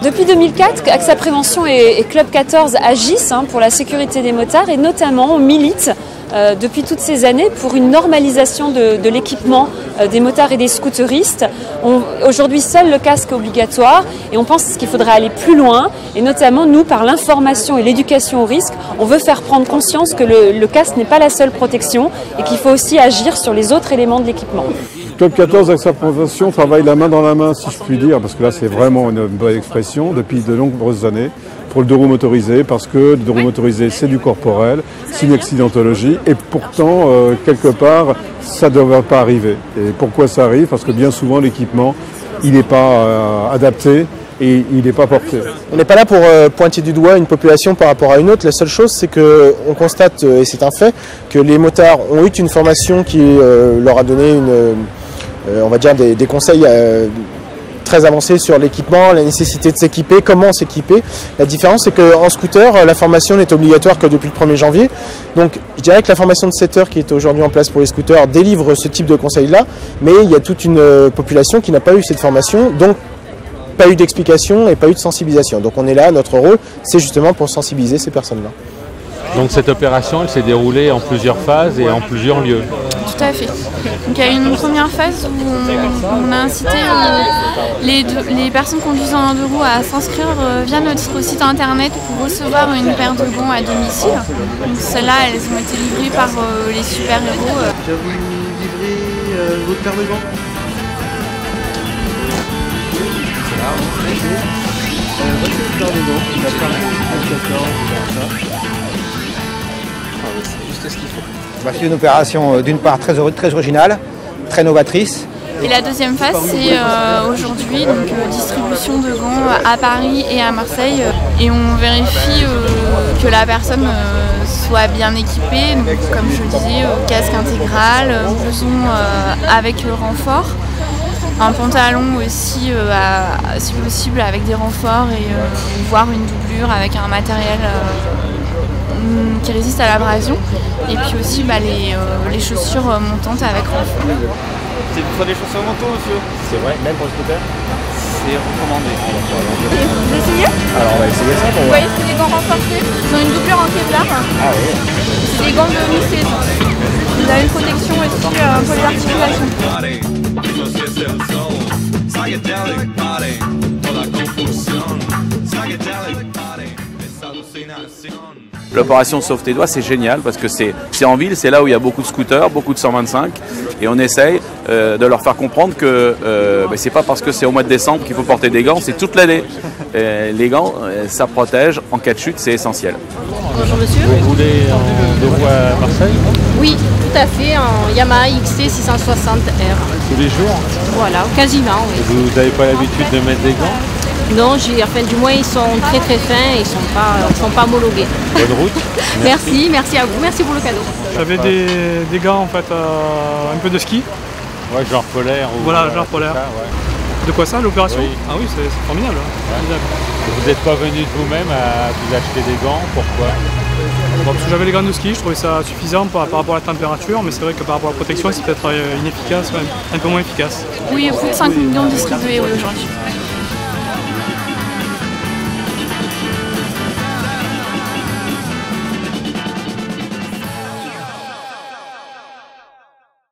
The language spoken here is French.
Depuis 2004, AXA Prévention et Club 14 agissent pour la sécurité des motards et notamment on milite depuis toutes ces années pour une normalisation de l'équipement des motards et des scooteristes. Aujourd'hui, seul le casque est obligatoire et on pense qu'il faudrait aller plus loin et notamment nous, par l'information et l'éducation au risque, on veut faire prendre conscience que le casque n'est pas la seule protection et qu'il faut aussi agir sur les autres éléments de l'équipement. Club 14 AXA Prévention travaille la main dans la main, si je puis dire, parce que là c'est vraiment une bonne expression, depuis de nombreuses années, pour le deux roues motorisé, parce que le deux roues motorisé c'est du corporel, c'est une accidentologie, et pourtant, quelque part, ça ne devrait pas arriver. Et pourquoi ça arrive? Parce que bien souvent l'équipement, il n'est pas adapté, et il n'est pas porté. On n'est pas là pour pointer du doigt une population par rapport à une autre. La seule chose, c'est qu'on constate, et c'est un fait, que les motards ont eu une formation qui leur a donné on va dire des conseils très avancés sur l'équipement, la nécessité de s'équiper, comment s'équiper. La différence, c'est qu'en scooter, la formation n'est obligatoire que depuis le 1er janvier. Donc, je dirais que la formation de 7 heures qui est aujourd'hui en place pour les scooters délivre ce type de conseils-là, mais il y a toute une population qui n'a pas eu cette formation, donc pas eu d'explication et pas eu de sensibilisation. Donc on est là, notre rôle, c'est justement pour sensibiliser ces personnes-là. Donc cette opération, elle s'est déroulée en plusieurs phases et en plusieurs lieux. Tout à fait. Donc il y a eu une première phase où on a incité les personnes conduisant en deux roues à s'inscrire via notre site internet pour recevoir une paire de gants à domicile. Donc celles-là, elles ont été livrées par les super-héros. Tu as voulu livrer votre paire de gants? Voici une paire de gants, il a plein de c'est juste ce qu'il faut. C'est une opération d'une part très originale, très novatrice. Et la deuxième phase, c'est aujourd'hui distribution de gants à Paris et à Marseille. Et on vérifie que la personne soit bien équipée, donc, comme je le disais, casque intégral, blouson avec renfort. Un pantalon aussi, si possible, avec des renforts et voire une doublure avec un matériel qui résiste à l'abrasion. Et puis aussi les chaussures montantes avec renfort. C'est pour des chaussures montants, monsieur? C'est vrai, même pour le scooter? C'est recommandé. Et vous essayez? Alors on va essayer ça pour Vous voyez, c'est des gants renforcés. Ils ont une doublure en Kevlar. Ah oui. C'est des gants de mi-saison. Vous avez une protection aussi pour les articulations. L'opération Sauve tes doigts, c'est génial parce que c'est en ville, c'est là où il y a beaucoup de scooters, beaucoup de 125 et on essaye de leur faire comprendre que c'est pas parce que c'est au mois de décembre qu'il faut porter des gants, c'est toute l'année. Les gants, ça protège, en cas de chute, c'est essentiel. Bonjour monsieur. Vous roulez en deux roues à Marseille? Oui, tout à fait, en Yamaha XC 660R. Tous les jours? Voilà, quasiment, oui. Et vous n'avez pas l'habitude de mettre des gants? Non, du moins ils sont très très fins et ils sont pas homologués. Bonne route. Merci à vous, merci pour le cadeau. J'avais des gants en fait, un peu de ski. Ouais, genre polaire. Voilà, genre polaire. Ça, ouais. De quoi ça, l'opération? Oui. Ah oui, c'est formidable. Ouais. Vous n'êtes pas venu de vous-même à vous acheter des gants, pourquoi? Bon, parce que j'avais les gants de ski, je trouvais ça suffisant par rapport à la température, mais c'est vrai que par rapport à la protection, c'est peut-être inefficace, un peu moins efficace. Oui, plus de 5 millions distribués aujourd'hui.